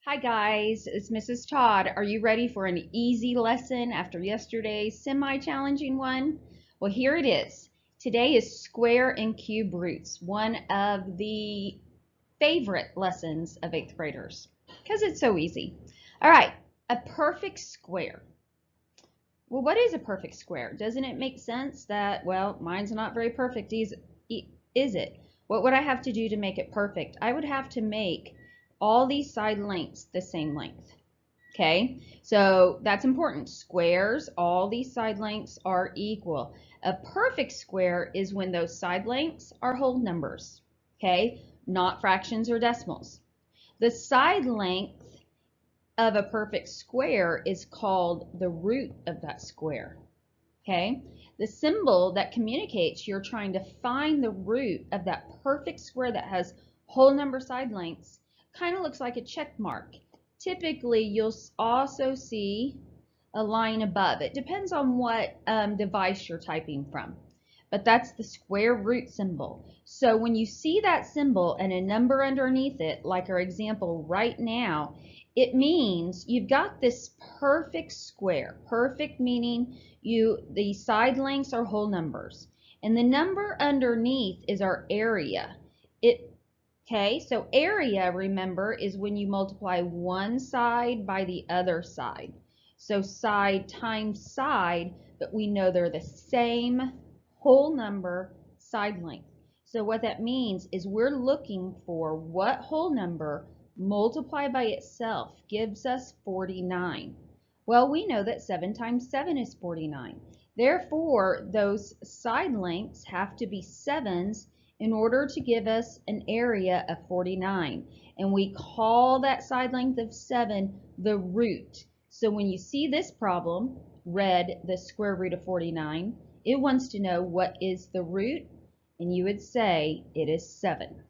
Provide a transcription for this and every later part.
Hi guys, it's Mrs. Todd. Are you ready for an easy lesson after yesterday's semi-challenging one? Well, here it is. Today is square and cube roots, one of the favorite lessons of 8th graders because it's so easy. All right, a perfect square. Well, what is a perfect square? Doesn't it make sense that, well, mine's not very perfect, is it? What would I have to do to make it perfect? I would have to make all these side lengths the same length. Okay, so that's important. Squares, all these side lengths are equal. A perfect square is when those side lengths are whole numbers, okay, not fractions or decimals. The side length of a perfect square is called the root of that square. Okay, the symbol that communicates you're trying to find the root of that perfect square that has whole number side lengths kind of looks like a check mark. Typically, you'll also see a line above. It depends on what device you're typing from, but that's the square root symbol. So when you see that symbol and a number underneath it, like our example right now, it means you've got this perfect square. Perfect meaning the side lengths are whole numbers. And the number underneath is our area. Okay, so area, remember, is when you multiply one side by the other side. So side times side, but we know they're the same whole number side length. So what that means is we're looking for what whole number multiplied by itself gives us 49. Well, we know that 7 times 7 is 49. Therefore, those side lengths have to be 7s in order to give us an area of 49. And we call that side length of 7 the root. So when you see this problem, read the square root of 49, it wants to know what is the root, and you would say it is 7.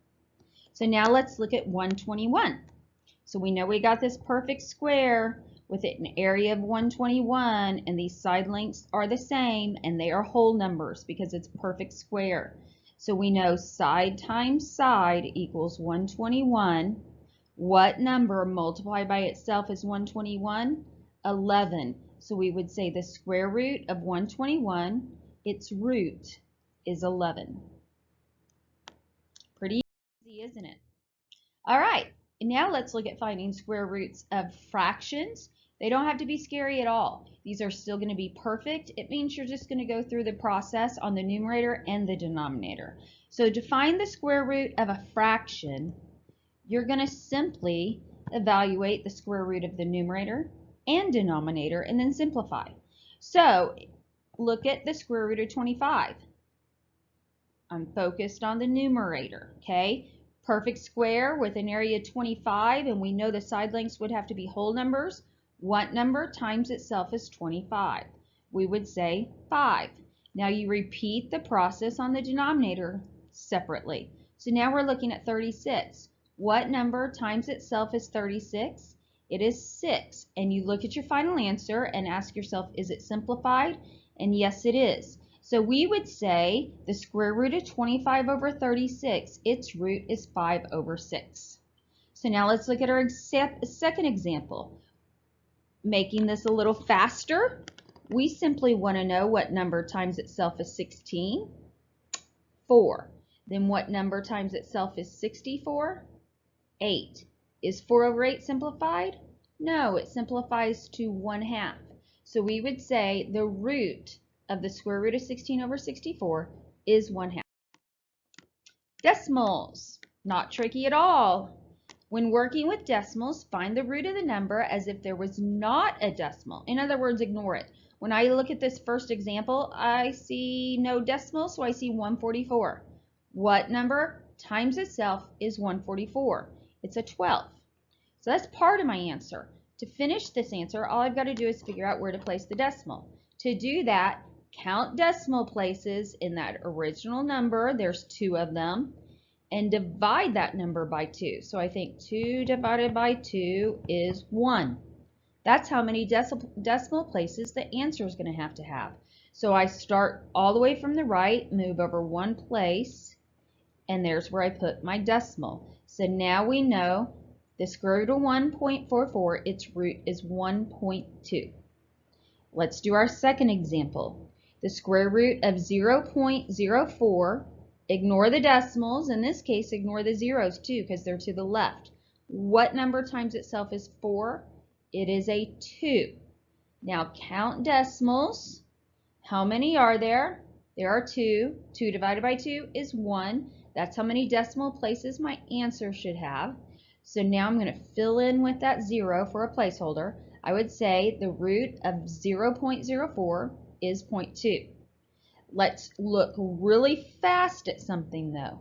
So now let's look at 121. So we know we got this perfect square with it an area of 121, and these side lengths are the same, and they are whole numbers because it's perfect square. So we know side times side equals 121. What number multiplied by itself is 121? 11. So we would say the square root of 121, its root is 11. Pretty easy, isn't it? All right, now let's look at finding square roots of fractions. They don't have to be scary at all. These are still going to be perfect. It means you're just going to go through the process on the numerator and the denominator. So to find the square root of a fraction, you're going to simply evaluate the square root of the numerator and denominator and then simplify. So look at the square root of 25. I'm focused on the numerator, okay? Perfect square with an area of 25, and we know the side lengths would have to be whole numbers. What number times itself is 25? We would say 5. Now you repeat the process on the denominator separately. So now we're looking at 36. What number times itself is 36? It is 6. And you look at your final answer and ask yourself, is it simplified? And yes, it is. So we would say the square root of 25 over 36, its root is 5 over 6. So now let's look at our second example. Making this a little faster, we simply want to know what number times itself is 16. 4. Then what number times itself is 64? 8. Is 4 over 8 simplified? No, it simplifies to 1/2. So we would say the root of the square root of 16 over 64 is 1/2. Decimals, not tricky at all. When working with decimals, find the root of the number as if there was not a decimal. In other words, ignore it. When I look at this first example, I see no decimal, so I see 144. What number times itself is 144? It's a 12. So that's part of my answer. To finish this answer, all I've got to do is figure out where to place the decimal. To do that, count decimal places in that original number. There's 2 of them. And divide that number by 2. So I think 2 divided by 2 is 1. That's how many decimal places the answer is going to have. So I start all the way from the right, move over 1 place, and there's where I put my decimal. So now we know The square root of 1.44, its root is 1.2. Let's do our second example. The square root of 0.04, ignore the decimals. In this case, ignore the zeros too because they're to the left. What number times itself is 4? It is a 2. Now count decimals. How many are there? There are 2. 2 divided by 2 is 1. That's how many decimal places my answer should have. So now I'm going to fill in with that 0 for a placeholder. I would say the root of 0.04 is 0.2. Let's look really fast at something though.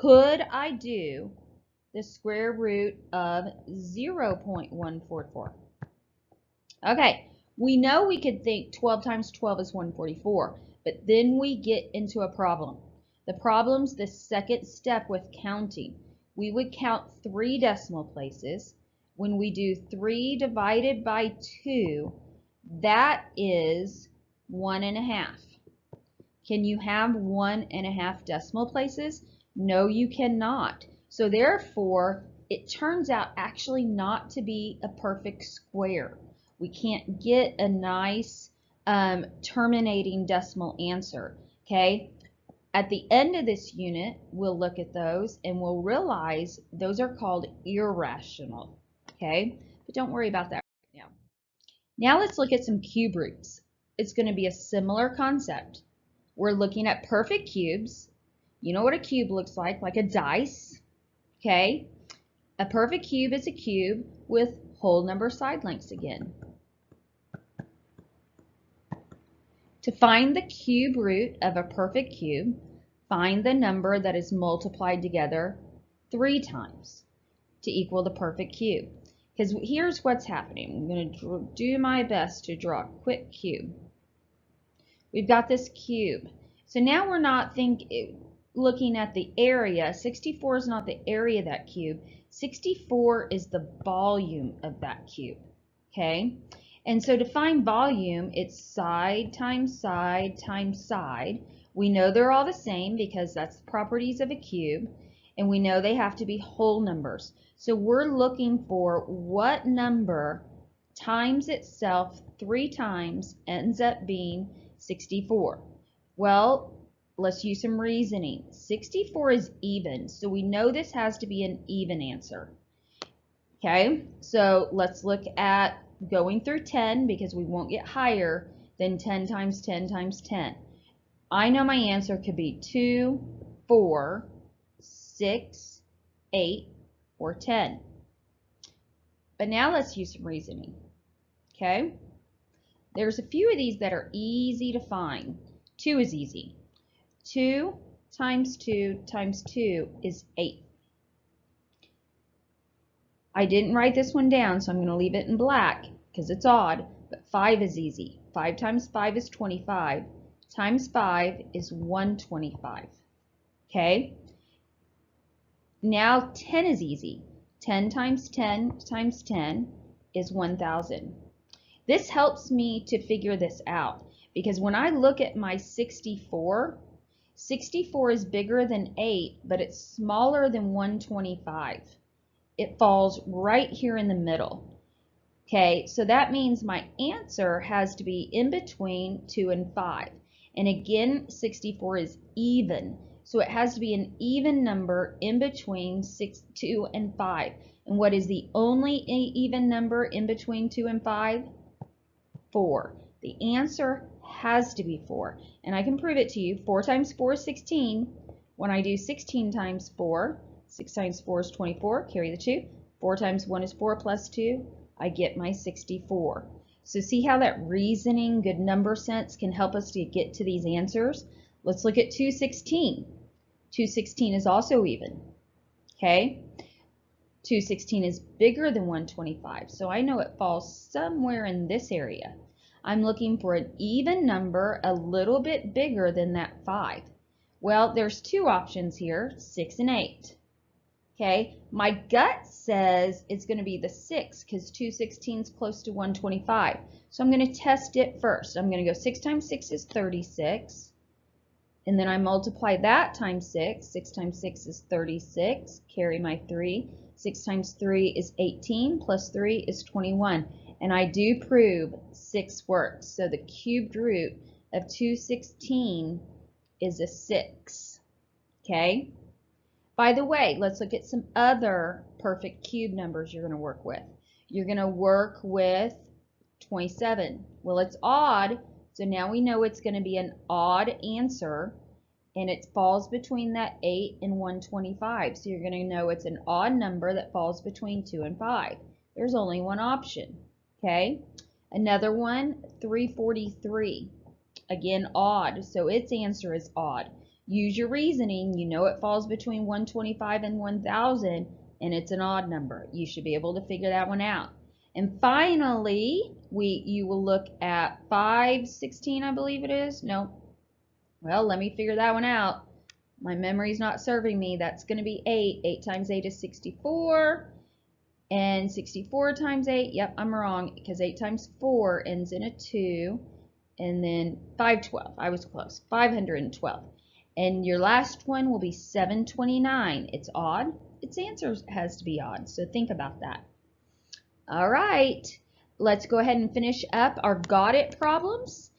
Could I do the square root of 0.144? Okay, we know we could think 12 times 12 is 144, but then we get into a problem. The problem's the second step with counting. We would count 3 decimal places. When we do 3 divided by 2, that is 1.5. Can you have 1.5 decimal places? No, you cannot. So therefore, it turns out actually not to be a perfect square. We can't get a nice terminating decimal answer, okay? At the end of this unit, we'll look at those and we'll realize those are called irrational, okay? But don't worry about that right now. Now let's look at some cube roots. It's going to be a similar concept. We're looking at perfect cubes. You know what a cube looks like a dice, okay? A perfect cube is a cube with whole number side lengths again. To find the cube root of a perfect cube, find the number that is multiplied together 3 times to equal the perfect cube. Because here's what's happening. I'm going to do my best to draw a quick cube. We've got this cube. So now we're not looking at the area. 64 is not the area of that cube. 64 is the volume of that cube. Okay? And so to find volume, it's side times side times side. We know they're all the same because that's the properties of a cube. And we know they have to be whole numbers. So we're looking for what number times itself 3 times ends up being 64. Well, let's use some reasoning. 64 is even, so we know this has to be an even answer. Okay, so let's look at going through 10 because we won't get higher than 10 times 10 times 10. I know my answer could be 2, 4, 6, 8, or 10. But now let's use some reasoning. Okay, there's a few of these that are easy to find. 2 is easy. 2 times 2 times 2 is 8. I didn't write this one down, so I'm going to leave it in black because it's odd, but 5 is easy. 5 times 5 is 25. Times 5 is 125. Okay? Now 10 is easy. 10 times 10 times 10 is 1,000. This helps me to figure this out because when I look at my 64, 64 is bigger than 8, but it's smaller than 125. It falls right here in the middle. Okay, so that means my answer has to be in between 2 and 5. And again, 64 is even. So it has to be an even number in between 2 and 5. And what is the only even number in between 2 and 5? 4. The answer has to be 4. And I can prove it to you. 4 times 4 is 16. When I do 16 times 4, 6 times 4 is 24. Carry the 2. 4 times 1 is 4 plus 2. I get my 64. So see how that reasoning, good number sense can help us to get to these answers? Let's look at 216. 216 is also even. Okay? 216 is bigger than 125. So I know it falls somewhere in this area. I'm looking for an even number a little bit bigger than that 5. Well, there's 2 options here, 6 and 8. Okay, my gut says it's going to be the 6 because 216 is close to 125. So I'm going to test it first. I'm going to go 6 times 6 is 36. And then I multiply that times 6. 6 times 6 is 36. Carry my 3. 6 times 3 is 18, plus 3 is 21. And I do prove 6 works. So the cubed root of 216 is a 6. Okay? By the way, let's look at some other perfect cube numbers you're going to work with. You're going to work with 27. Well, it's odd, so now we know it's going to be an odd answer, and it falls between that 8 and 125. So you're going to know it's an odd number that falls between 2 and 5. There's only one option. Okay? Another one, 343. Again, odd, so its answer is odd. Use your reasoning. You know it falls between 125 and 1000, and it's an odd number. You should be able to figure that one out. And finally, you will look at 516, I believe it is. No. Well, let me figure that one out. My memory's not serving me. That's going to be 8. 8 times 8 is 64. And 64 times 8, yep, I'm wrong, because 8 times 4 ends in a 2. And then 512, I was close, 512. And your last one will be 729. It's odd. Its answer has to be odd, so think about that. All right, let's go ahead and finish up our got it problems.